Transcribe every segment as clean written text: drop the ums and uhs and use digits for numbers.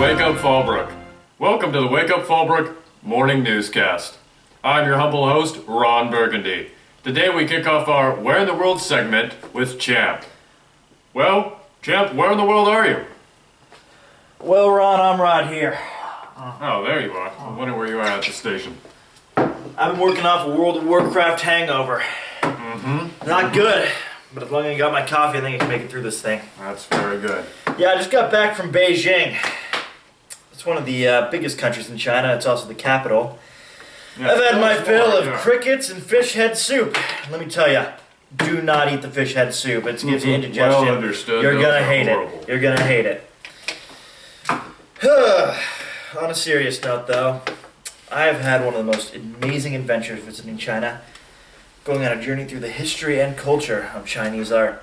Wake Up Fallbrook. Welcome to the Wake Up Fallbrook Morning Newscast. I'm your humble host, Ron Burgundy. Today we kick off our Where in the World segment with Champ. Well, Champ, where in the world are you? Well, Ron, I'm right here. Oh, there you are. I'm wondering where you are at the station. I've been working off a World of Warcraft hangover. Not good, but as long as I got my coffee, I think I can make it through this thing. That's very good. Yeah, I just got back from Beijing. It's one of the biggest countries in China. It's also the capital. Yeah, I've had my fill of yeah. crickets and fish head soup. Let me tell you, do not eat the fish head soup. It gives you indigestion. Well understood. You're Those gonna are hate horrible. it. You're gonna hate it. On a serious note, though, I have had one of the most amazing adventures visiting China, going on a journey through the history and culture of Chinese art.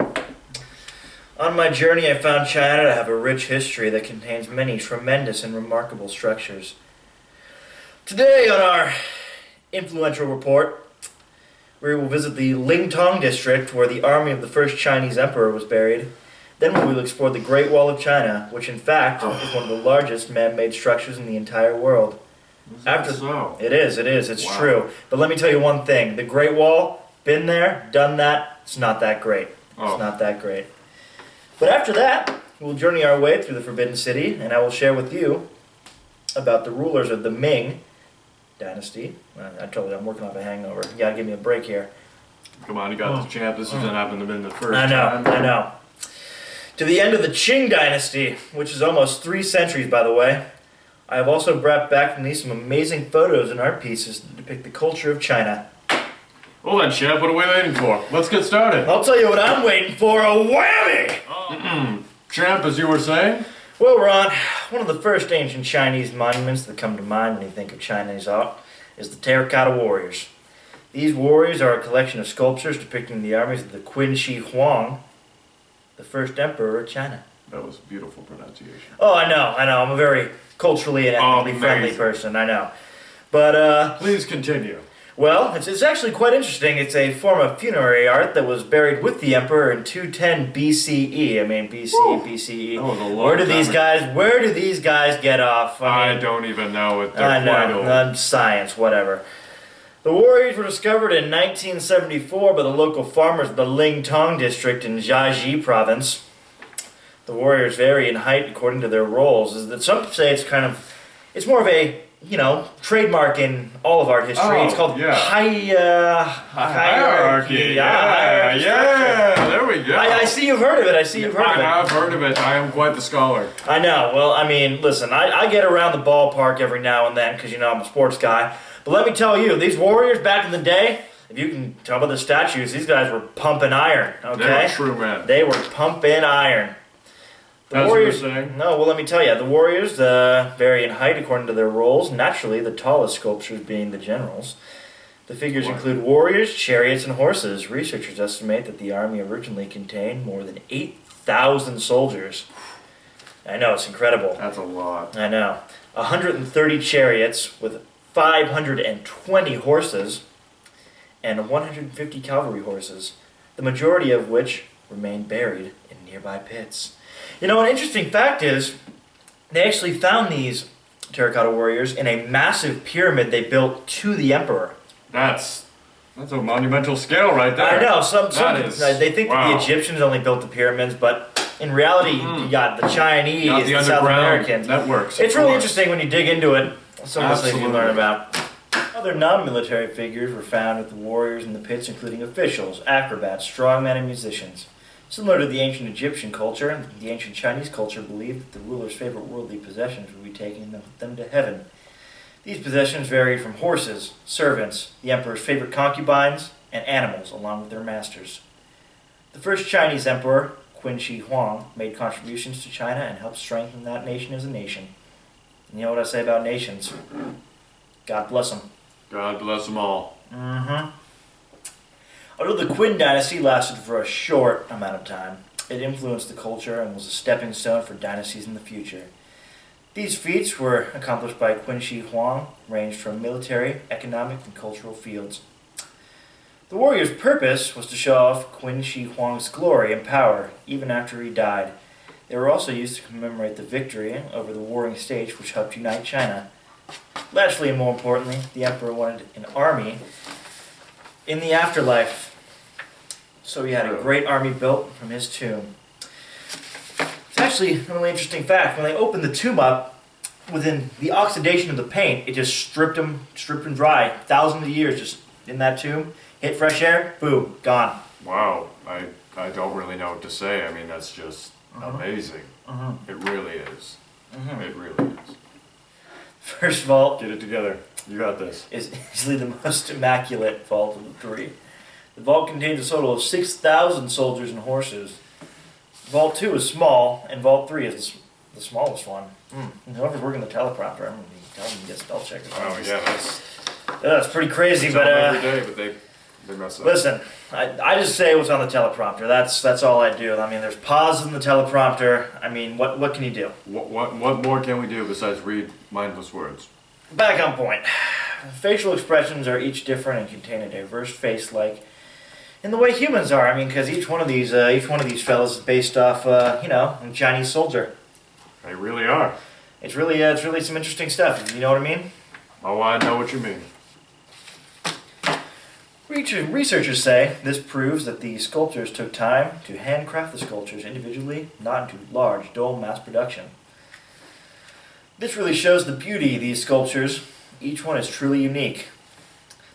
On my journey, I found China to have a rich history that contains many tremendous and remarkable structures. Today, on our influential report, we will visit the Lingtong district, where the army of the first Chinese emperor was buried. Then we will explore the Great Wall of China, which in fact is one of the largest man-made structures in the entire world. It is, it's Wow. true. But let me tell you one thing, the Great Wall, been there, done that, it's not that great. It's not that great. But after that, we'll journey our way through the Forbidden City, and I will share with you about the rulers of the Ming Dynasty. I told you I'm working off a hangover. You gotta give me a break here. Come on, you got this, Champ. This hasn't happened to be the first I time. know. To the end of the Qing Dynasty, which is almost 3 centuries, by the way. I have also brought back from these some amazing photos and art pieces to depict the culture of China. Well then, Champ, what are we waiting for? Let's get started. I'll tell you what I'm waiting for, a whammy! Champ, as you were saying? Well, Ron, one of the first ancient Chinese monuments that come to mind when you think of Chinese art is the Terracotta Warriors. These warriors are a collection of sculptures depicting the armies of the Qin Shi Huang, the first emperor of China. That was a beautiful pronunciation. Oh, I know. I'm a very culturally and ethnically friendly Amazing. person, I know. But, Please continue. well, it's actually quite interesting. It's a form of funerary art that was buried with the emperor in 210 BCE. I mean, BCE. That was a long Where do time these guys get off? I mean, don't even know it. I They're quite know, old. science, whatever. The warriors were discovered in 1974 by the local farmers of the Lingtong district in Jiangxi province. The warriors vary in height according to their roles. Is that some say it's more of a, trademark in all of art history. Oh, it's called yeah. hierarchy. Hierarchy structure. There we go. I see you've heard of it. I have heard of it. I am quite the scholar. I know. Well, I mean, listen, I get around the ballpark every now and then because, I'm a sports guy. But let me tell you, these warriors back in the day, if you can tell by the statues, these guys were pumping iron, okay? They were true men. They were pumping iron. The As you warriors, were saying? No, well, let me tell you, the warriors vary in height according to their roles. Naturally, the tallest sculptures being the generals. The figures include warriors, chariots, and horses. Researchers estimate that the army originally contained more than 8,000 soldiers. I know, it's incredible. That's a lot. I know. 130 chariots with 520 horses and 150 cavalry horses, the majority of which remain buried in nearby pits. An interesting fact is, they actually found these terracotta warriors in a massive pyramid they built to the emperor. That's a monumental scale right there. I know, they think that the wow. Egyptians only built the pyramids, but in reality, you got the Chinese, Got the South Americans. networks. It's of really course. interesting when you dig into it. Some of the things you Absolutely. learn about. Other non-military figures were found with the warriors in the pits, including officials, acrobats, strongmen, and musicians. Similar to the ancient Egyptian culture, the ancient Chinese culture believed that the ruler's favorite worldly possessions would be taking them to heaven. These possessions varied from horses, servants, the emperor's favorite concubines, and animals, along with their masters. The first Chinese emperor, Qin Shi Huang, made contributions to China and helped strengthen that nation as a nation. And you know what I say about nations? God bless them. God bless them all. Although the Qin dynasty lasted for a short amount of time, it influenced the culture and was a stepping stone for dynasties in the future. These feats were accomplished by Qin Shi Huang, ranged from military, economic, and cultural fields. The warrior's purpose was to show off Qin Shi Huang's glory and power, even after he died. They were also used to commemorate the victory over the warring states which helped unite China. Lastly, and more importantly, the emperor wanted an army in the afterlife. So he had a great army built from his tomb. It's actually a really interesting fact. When they opened the tomb up, within the oxidation of the paint, it just stripped them dry. Thousands of years just in that tomb. Hit fresh air, boom, gone. Wow, I don't really know what to say. I mean, that's just amazing. It really is. It really is. First vault Get it together. You got this. is easily the most immaculate vault of the three. The vault contains a total of 6,000 soldiers and horses. Vault 2 is small, and Vault 3 is the smallest one. Whoever's working the teleprompter, I'm going to be telling them to get spell checkers. Oh, yeah, That's pretty crazy, but every day, but they mess up. listen, I just say what's on the teleprompter. That's all I do. I mean, there's pauses in the teleprompter. I mean, what can you do? What more can we do besides read mindless words? Back on point. Facial expressions are each different and contain a diverse face, like in the way humans are. I mean, because each one of these fellas is based off, a Chinese soldier. They really are. It's really some interesting stuff. You know what I mean? Oh, I know what you mean. Researchers say this proves that the sculptors took time to handcraft the sculptures individually, not into large, dull mass production. This really shows the beauty of these sculptures. Each one is truly unique.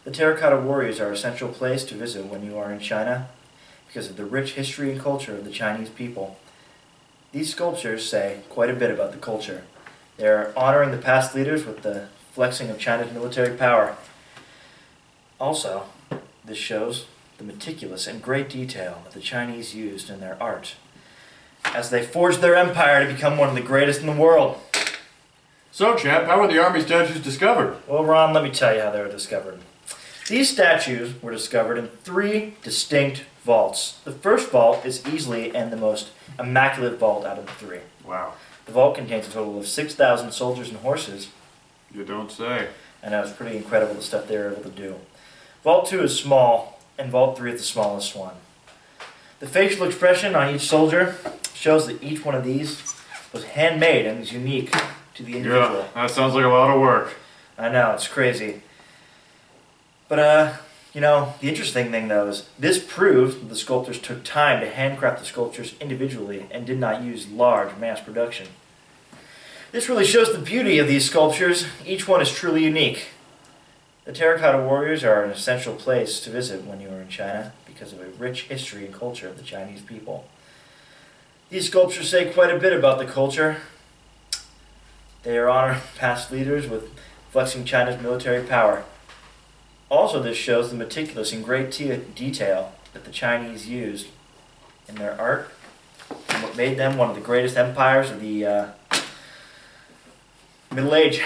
The terracotta warriors are an essential place to visit when you are in China because of the rich history and culture of the Chinese people. These sculptures say quite a bit about the culture. They are honoring the past leaders with the flexing of China's military power. Also, this shows the meticulous and great detail that the Chinese used in their art as they forged their empire to become one of the greatest in the world. So, champ, how were the army statues discovered? Well, Ron, let me tell you how they were discovered. These statues were discovered in 3 distinct vaults. The first vault is easily and the most immaculate vault out of the 3. Wow. The vault contains a total of 6,000 soldiers and horses. You don't say. And that was pretty incredible, the stuff they were able to do. Vault 2 is small, and Vault 3 is the smallest one. The facial expression on each soldier shows that each one of these was handmade and is unique to the individual. Yeah, that sounds like a lot of work. I know, it's crazy. But, the interesting thing, though, is this proves that the sculptors took time to handcraft the sculptures individually and did not use large mass production. This really shows the beauty of these sculptures. Each one is truly unique. The terracotta warriors are an essential place to visit when you are in China because of a rich history and culture of the Chinese people. These sculptures say quite a bit about the culture. They are honoring past leaders with flexing China's military power. Also, this shows the meticulous and great detail that the Chinese used in their art and what made them one of the greatest empires of the Middle Age.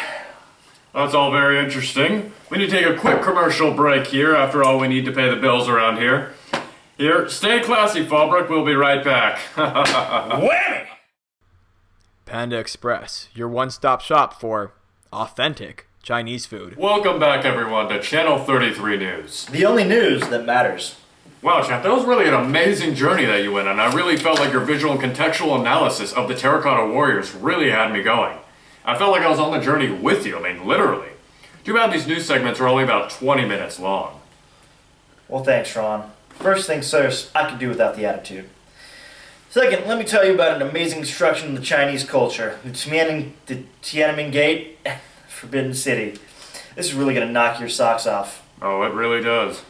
That's all very interesting. We need to take a quick commercial break here. After all, we need to pay the bills around here. Here, stay classy, Fallbrook. We'll be right back. Whammy! Panda Express, your one-stop shop for authentic Chinese food. Welcome back, everyone, to Channel 33 News. The only news that matters. Wow, champ, that was really an amazing journey that you went on. I really felt like your visual and contextual analysis of the Terracotta Warriors really had me going. I felt like I was on the journey with you, I mean, literally. Too bad these news segments are only about 20 minutes long. Well, thanks, Ron. First things first, I could do without the attitude. Second, let me tell you about an amazing construction in the Chinese culture. The Tiananmen Gate, Forbidden City. This is really going to knock your socks off. Oh, it really does.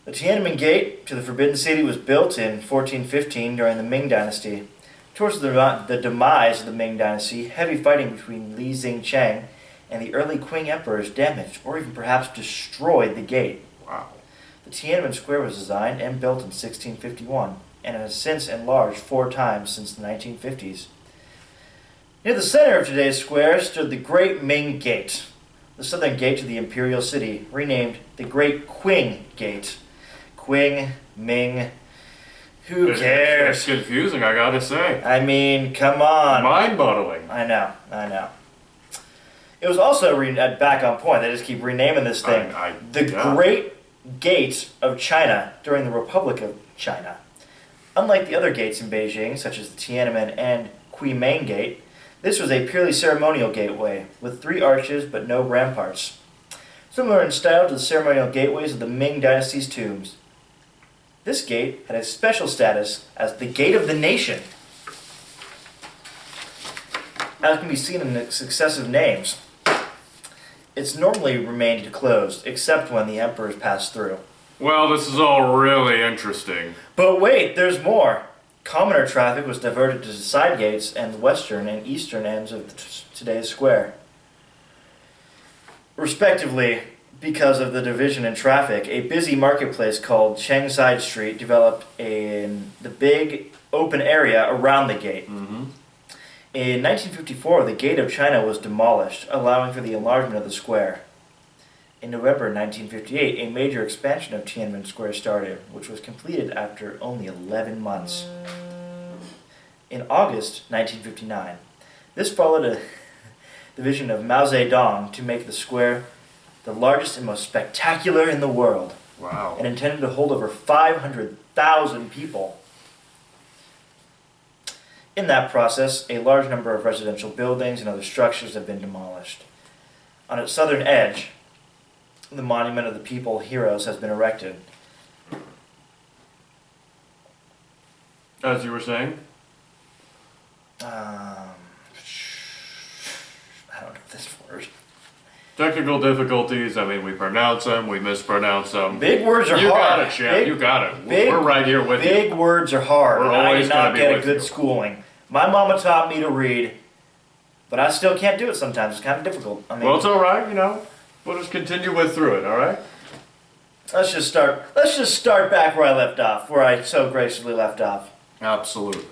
The Tiananmen Gate to the Forbidden City was built in 1415 during the Ming Dynasty. Towards the demise of the Ming Dynasty, heavy fighting between Li Zhengchang and the early Qing emperors damaged or even perhaps destroyed the gate. Wow. The Tiananmen Square was designed and built in 1651 and has since enlarged 4 times since the 1950s. Near the center of today's square stood the Great Ming Gate, the southern gate to the imperial city, renamed the Great Qing Gate. Qing, Ming, who cares? It's confusing, I gotta say. I mean, come on. Mind-boggling. I know. It was also back on point. They just keep renaming this thing. The Great Gate of China during the Republic of China. Unlike the other gates in Beijing, such as the Tiananmen and Main Gate, this was a purely ceremonial gateway, with 3 arches but no ramparts. Similar in style to the ceremonial gateways of the Ming Dynasty's tombs. This gate had a special status as the Gate of the Nation, as can be seen in its successive names. It's normally remained closed, except when the emperors passed through. Well, this is all really interesting. But wait, there's more. Commoner traffic was diverted to the side gates and the western and eastern ends of today's square. Respectively, because of the division in traffic, a busy marketplace called Chengside Street developed in the big open area around the gate. Mm-hmm. In 1954, the Gate of China was demolished, allowing for the enlargement of the square. In November 1958, a major expansion of Tiananmen Square started, which was completed after only 11 months. In August 1959, this followed the vision of Mao Zedong to make the square the largest and most spectacular in the world, Wow. and intended to hold over 500,000 people. In that process, a large number of residential buildings and other structures have been demolished. On its southern edge, the Monument of the People Heroes has been erected. As you were saying? I don't know this word. Technical difficulties, I mean, we pronounce them, we mispronounce them. Big words are You hard. got it, champ, you got it. We're right here with you. Big words are hard. We're and I always did not gonna be get a with good you. schooling. My mama taught me to read, but I still can't do it sometimes. It's kind of difficult. I mean, Well, it's alright, you know. We'll just continue with through it, alright? let's just start back where I left off, where I so graciously left off. Absolutely.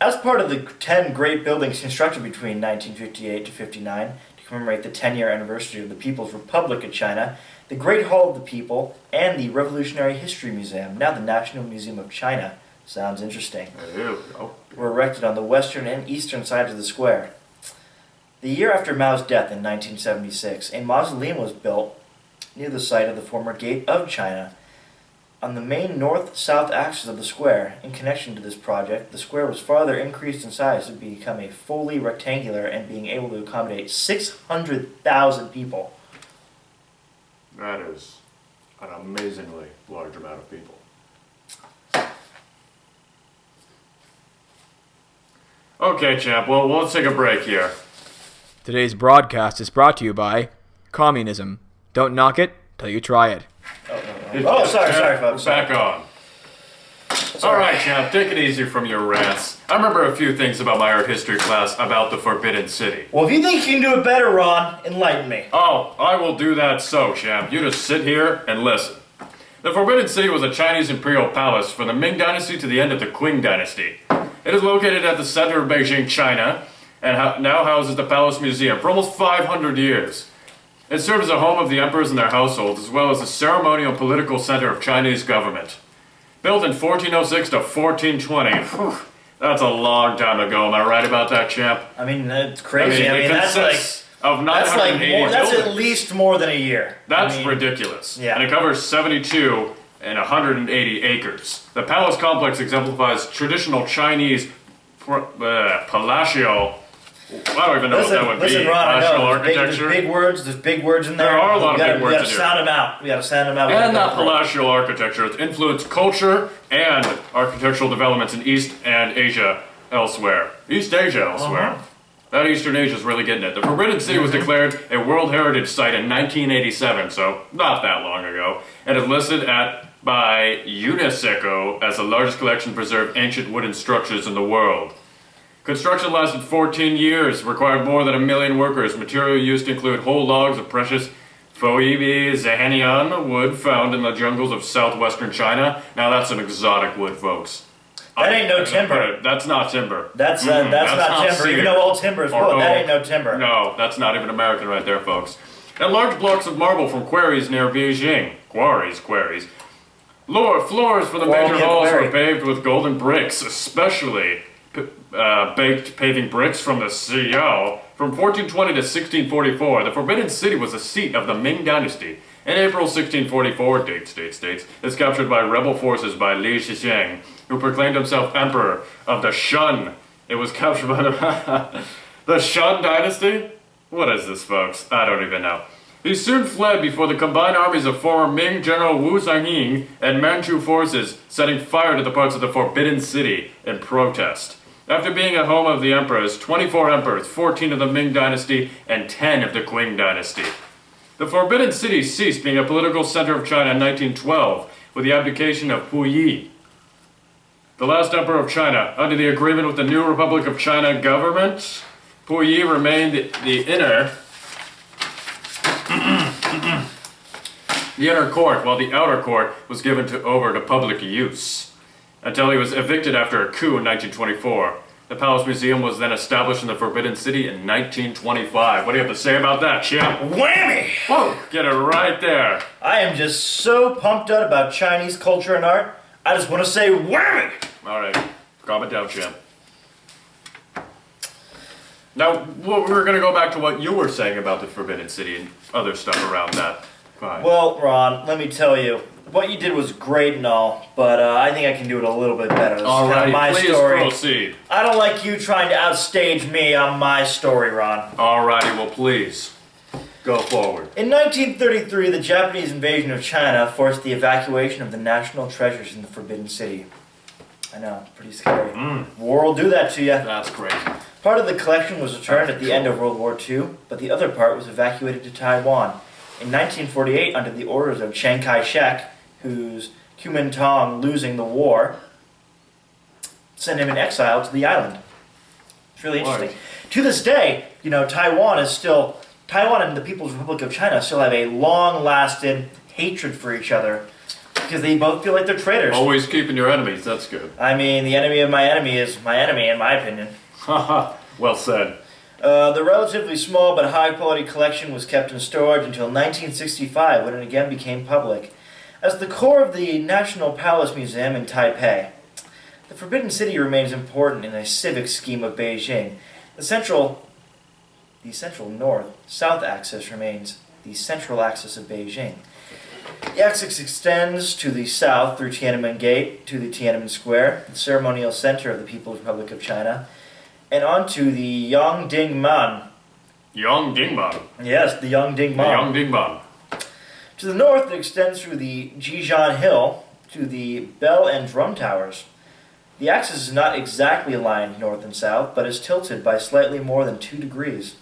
As part of the 10 great buildings constructed between 1958 to 59 to commemorate the 10-year anniversary of the People's Republic of China, the Great Hall of the People and the Revolutionary History Museum, now the National Museum of China, sounds interesting, Here we go. were erected on the western and eastern sides of the square. The year after Mao's death in 1976, a mausoleum was built near the site of the former Gate of China. On the main north-south axis of the square, in connection to this project, the square was farther increased in size to become a fully rectangular and being able to accommodate 600,000 people. That is an amazingly large amount of people. Okay, champ, well, let's take a break here. Today's broadcast is brought to you by communism. Don't knock it till you try it. Oh, sorry, Champ, folks. we're back on. Alright, champ, take it easy from your rants. I remember a few things about my art history class about the Forbidden City. Well, if you think you can do it better, Ron, enlighten me. Oh, I will do that so, champ. You just sit here and listen. The Forbidden City was a Chinese imperial palace from the Ming Dynasty to the end of the Qing Dynasty. It is located at the center of Beijing, China, and now houses the Palace Museum for almost 500 years. It served as a home of the emperors and their households, as well as a ceremonial and political center of Chinese government. Built in 1406 to 1420, that's a long time ago, am I right about that, champ? I mean, it's crazy. I mean, it that's like consists of that's 980 more. That's buildings. at least more than a year. That's I mean, ridiculous. yeah. And it covers 72 and 180 acres. The palace complex exemplifies traditional Chinese palatial. I don't even know what that would Listen, be. Ron, I Palatial know. architecture. There's big words in there. There are a lot of We big words gotta to do. sound them out. We gotta sound them out. And that palatial architecture has influenced culture and architectural developments in East and Asia elsewhere. East Asia elsewhere. Uh-huh. That Eastern Asia is really getting it. The Forbidden City was declared a World Heritage Site in 1987, so not that long ago, and is listed by UNESCO as the largest collection of preserved ancient wooden structures in the world. Construction lasted 14 years, required more than 1 million workers. Material used to include whole logs of precious Phoebe zahanian wood found in the jungles of southwestern China. Now that's an exotic wood, folks. That ain't no timber. That's not timber. That's not timber. cedar. You know all timbers. Or Well, that oak. ain't no timber. No, that's not even American right there, folks. And large blocks of marble from quarries near Beijing. Quarries. Floors for the Quarry major and halls quarry. were paved with golden bricks, especially baked paving bricks from the Siyao. From 1420 to 1644, the Forbidden City was the seat of the Ming Dynasty In April 1644, it's captured by rebel forces by Li Shisheng, who proclaimed himself emperor of the Shun. It was captured by the Shun dynasty? What is this, folks? I don't even know. He soon fled before the combined armies of former Ming General Wu Zhangyin and Manchu forces, setting fire to the parts of the Forbidden City in protest. After being a home of the emperors, 24 emperors, 14 of the Ming dynasty, and 10 of the Qing dynasty. The Forbidden City ceased being a political center of China in 1912 with the abdication of Puyi, the last emperor of China. Under the agreement with the new Republic of China government, Puyi remained the inner court, while the outer court was given over to public use, until he was evicted after a coup in 1924. The Palace Museum was then established in the Forbidden City in 1925. What do you have to say about that, Chip? Whammy! Whoa, get it right there. I am just so pumped up about Chinese culture and art. I just want to say whammy! All right, calm it down, Chip. Now, we're going to go back to what you were saying about the Forbidden City and other stuff around that. Fine. Well, Ron, let me tell you, what you did was great and all, but I think I can do it a little bit better. This is kind of my please story. Proceed. I don't like you trying to outstage me on my story, Ron. Alrighty, well, please go forward. In 1933, the Japanese invasion of China forced the evacuation of the national treasures in the Forbidden City. I know, pretty scary. War will do that to you. That's crazy. Part of the collection was returned at the end of World War II, but the other part was evacuated to Taiwan. In 1948, under the orders of Chiang Kai-shek, whose Kuomintang losing the war, sent him in exile to the island. It's really interesting. To this day, Taiwan and the People's Republic of China still have a long-lasting hatred for each other because they both feel like they're traitors. Always keeping your enemies, that's good. I mean, the enemy of my enemy is my enemy, in my opinion. Haha, well said. The relatively small but high-quality collection was kept in storage until 1965, when it again became public. As the core of the National Palace Museum in Taipei, the Forbidden City remains important in a civic scheme of Beijing. The central north-south axis remains the central axis of Beijing. The axis extends to the south through Tiananmen Gate to the Tiananmen Square, the ceremonial center of the People's Republic of China, and onto the Yongdingman. Yongdingban. Yes, the Yongdingman. The Yongdingban. To the north, it extends through the Jijian Hill to the Bell and Drum Towers. The axis is not exactly aligned north and south, but is tilted by slightly more than 2 degrees.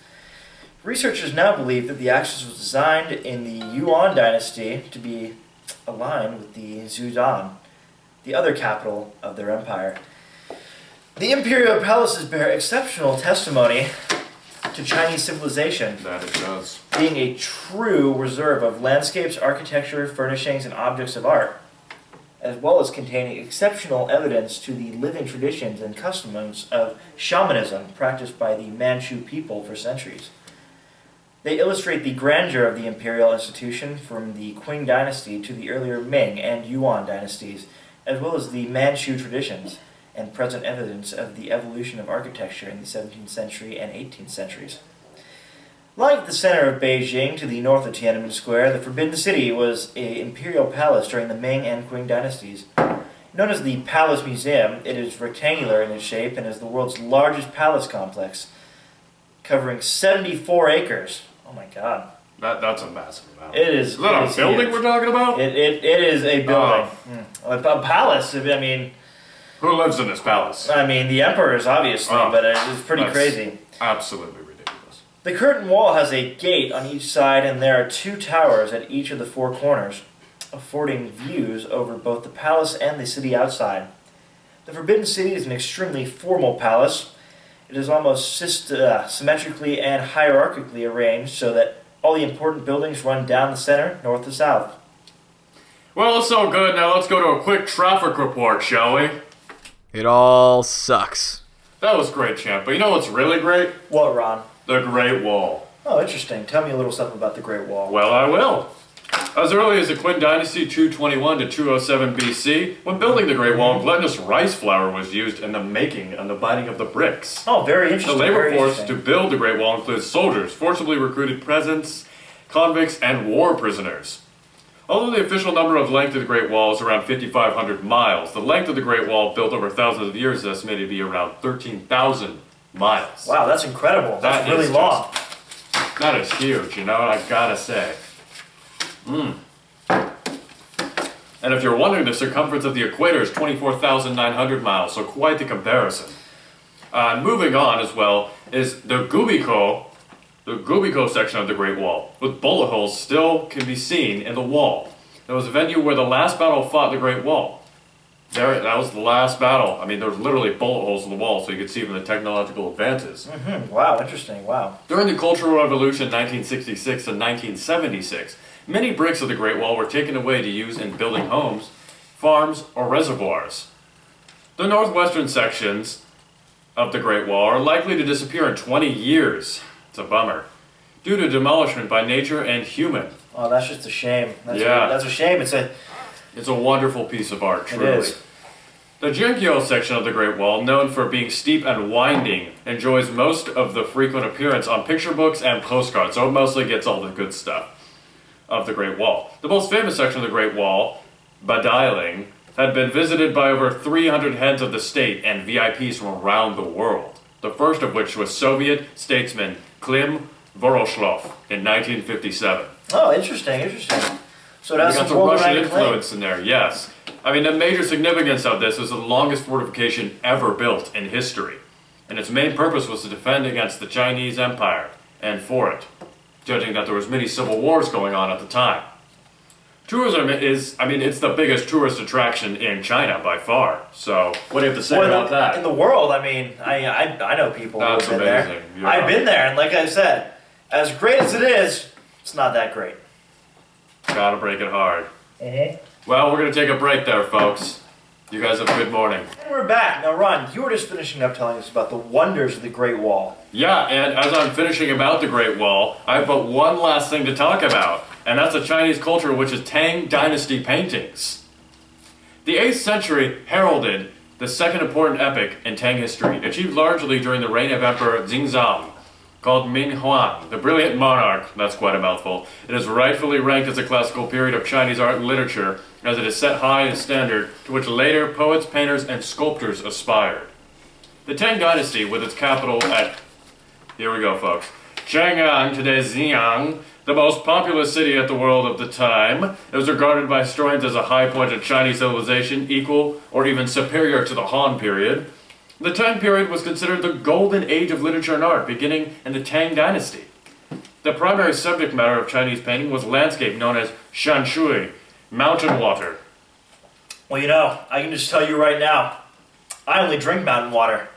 Researchers now believe that the axis was designed in the Yuan dynasty to be aligned with the Zhudan, the other capital of their empire. The imperial palaces bear exceptional testimony to Chinese civilization, That it does. being a true reserve of landscapes, architecture, furnishings, and objects of art, as well as containing exceptional evidence to the living traditions and customs of shamanism practiced by the Manchu people for centuries. They illustrate the grandeur of the imperial institution from the Qing dynasty to the earlier Ming and Yuan dynasties, as well as the Manchu traditions, and present evidence of the evolution of architecture in the 17th century and 18th centuries. Lying at the center of Beijing to the north of Tiananmen Square, the Forbidden City was an imperial palace during the Ming and Qing dynasties. Known as the Palace Museum, it is rectangular in its shape and is the world's largest palace complex, covering 74 acres. Oh my god. That's a massive amount. It is. Is that a building we're talking about? It is a building. A palace, I mean... Who lives in this palace? I mean, the emperors, obviously, but it's pretty crazy. Absolutely ridiculous. The curtain wall has a gate on each side, and there are 2 towers at each of the 4 corners, affording views over both the palace and the city outside. The Forbidden City is an extremely formal palace. It is almost symmetrically and hierarchically arranged so that all the important buildings run down the center, north to south. Well, it's so good. Now let's go to a quick traffic report, shall we? It all sucks. That was great, champ. But you know what's really great? What, Ron? The Great Wall. Oh, interesting. Tell me a little something about the Great Wall. Well, I will. As early as the Qin Dynasty 221 to 207 BC, when building the Great Wall, glutinous rice flour was used in the making and the binding of the bricks. Oh, very The interesting. labor very force to interesting. build the Great Wall includes soldiers, forcibly recruited peasants, convicts, and war prisoners. Although the official number of length of the Great Wall is around 5,500 miles, the length of the Great Wall, built over thousands of years, is estimated to be around 13,000 miles. Wow, that's incredible. That's really long. That is huge, you know, I gotta say. And if you're wondering, the circumference of the equator is 24,900 miles, so quite the comparison. Moving on as well is the Gubiko section of the Great Wall, with bullet holes still can be seen in the wall. It was a venue where the last battle fought the Great Wall. That was the last battle. I mean, there was literally bullet holes in the wall, so you could see even the technological advances. Wow, interesting, wow. During the Cultural Revolution 1966 and 1976, many bricks of the Great Wall were taken away to use in building homes, farms, or reservoirs. The northwestern sections of the Great Wall are likely to disappear in 20 years. It's a bummer. Due to demolishment by nature and human. Oh, that's just a shame. Yeah. That's a shame. It's a wonderful piece of art, truly. It is. The Jinkyo section of the Great Wall, known for being steep and winding, enjoys most of the frequent appearance on picture books and postcards, so it mostly gets all the good stuff of the Great Wall. The most famous section of the Great Wall, Badiling, had been visited by over 300 heads of the state and VIPs from around the world, the first of which was Soviet statesman Klim Voroshilov in 1957. Oh, interesting. So it has We got some some Russian world-renowned influence in there, yes. I mean, the major significance of this is the longest fortification ever built in history. And its main purpose was to defend against the Chinese Empire and for it, judging that there was many civil wars going on at the time. Tourism it's the biggest tourist attraction in China by far. So, what do you have to say about that? In the world, I mean, I know people who have That's been amazing. there. Yeah. I've been there, and like I said, as great as it is, it's not that great. Gotta break it hard. Well, we're gonna take a break there, folks. You guys have a good morning. And we're back. Now, Ron, you were just finishing up telling us about the wonders of the Great Wall. Yeah, and as I'm finishing about the Great Wall, I have but one last thing to talk about, and that's the Chinese culture, which is Tang Dynasty paintings. The 8th century heralded the second important epoch in Tang history, achieved largely during the reign of Emperor Xingzao, called Ming Huang, the brilliant monarch. That's quite a mouthful. It is rightfully ranked as a classical period of Chinese art and literature, as it is set high in standard to which later poets, painters, and sculptors aspired. The Tang Dynasty, with its capital at, here we go folks, Chang'an, today's Xi'an, the most populous city at the world of the time, it was regarded by historians as a high point of Chinese civilization, equal or even superior to the Han period. The Tang period was considered the golden age of literature and art, beginning in the Tang Dynasty. The primary subject matter of Chinese painting was landscape known as shanshui, mountain water. Well, you know, I can just tell you right now, I only drink mountain water.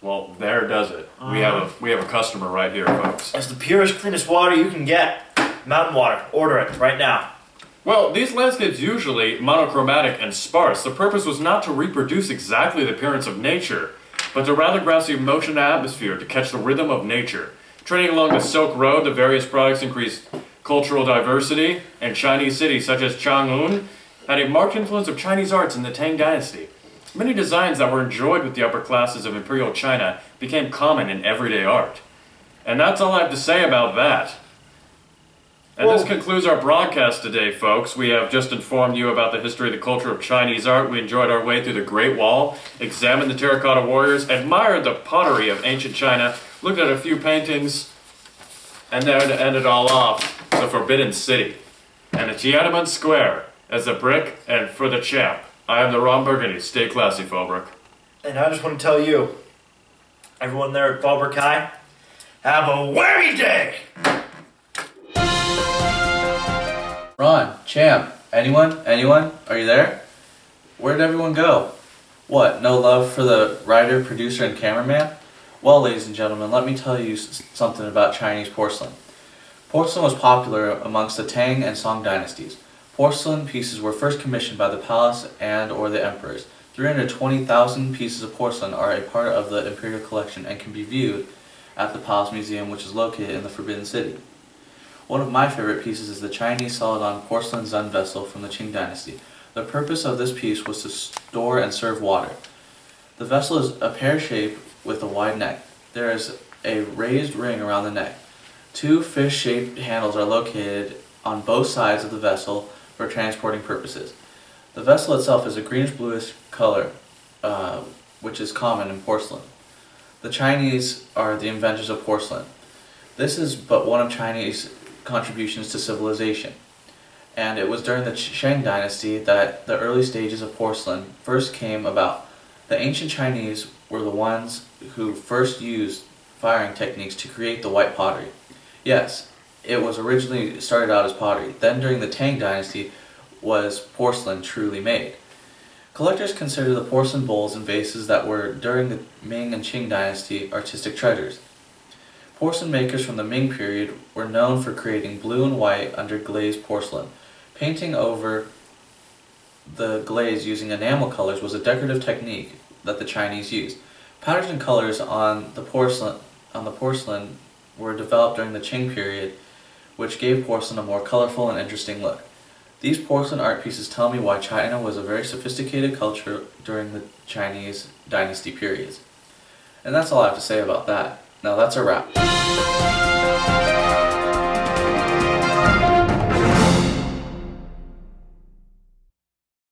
Well, there does it. We have a customer right here, folks. It's the purest, cleanest water you can get. Mountain water. Order it right now. Well, these landscapes usually monochromatic and sparse. The purpose was not to reproduce exactly the appearance of nature, but to rather grasp the emotion and atmosphere to catch the rhythm of nature. Trading along the Silk Road, the various products increased cultural diversity, and Chinese cities such as Chang'an had a marked influence of Chinese arts in the Tang Dynasty. Many designs that were enjoyed with the upper classes of Imperial China became common in everyday art. And that's all I have to say about that. And this concludes our broadcast today, folks. We have just informed you about the history and the culture of Chinese art. We enjoyed our way through the Great Wall, examined the terracotta warriors, admired the pottery of ancient China, looked at a few paintings, and there to end it all off, the Forbidden City. And the Tiananmen Square as a brick and for the champ. I am the Ron Burgundy. Stay classy, Fallbrook. And I just want to tell you, everyone there at Fallbrook High, have a wary day! Ron, Champ, anyone? Are you there? Where'd everyone go? What, no love for the writer, producer, and cameraman? Well, ladies and gentlemen, let me tell you something about Chinese porcelain. Porcelain was popular amongst the Tang and Song dynasties. Porcelain pieces were first commissioned by the palace and or the emperors. 320,000 pieces of porcelain are a part of the imperial collection and can be viewed at the Palace Museum, which is located in the Forbidden City. One of my favorite pieces is the Chinese Celadon porcelain Zun vessel from the Qing dynasty. The purpose of this piece was to store and serve water. The vessel is a pear shape with a wide neck. There is a raised ring around the neck. Two fish-shaped handles are located on both sides of the vessel. for transporting purposes. The vessel itself is a greenish-bluish color, which is common in porcelain. The Chinese are the inventors of porcelain. This is but one of Chinese contributions to civilization, and it was during the Shang dynasty that the early stages of porcelain first came about. The ancient Chinese were the ones who first used firing techniques to create the white pottery. Yes, it was originally started out as pottery. Then during the Tang dynasty was porcelain truly made. Collectors consider the porcelain bowls and vases that were during the Ming and Qing dynasty artistic treasures. Porcelain makers from the Ming period were known for creating blue and white under glazed porcelain. Painting over the glaze using enamel colors was a decorative technique that the Chinese used. Patterns and colors on the porcelain were developed during the Qing period, which gave porcelain a more colorful and interesting look. These porcelain art pieces tell me why China was a very sophisticated culture during the Chinese dynasty periods. And that's all I have to say about that. Now that's a wrap.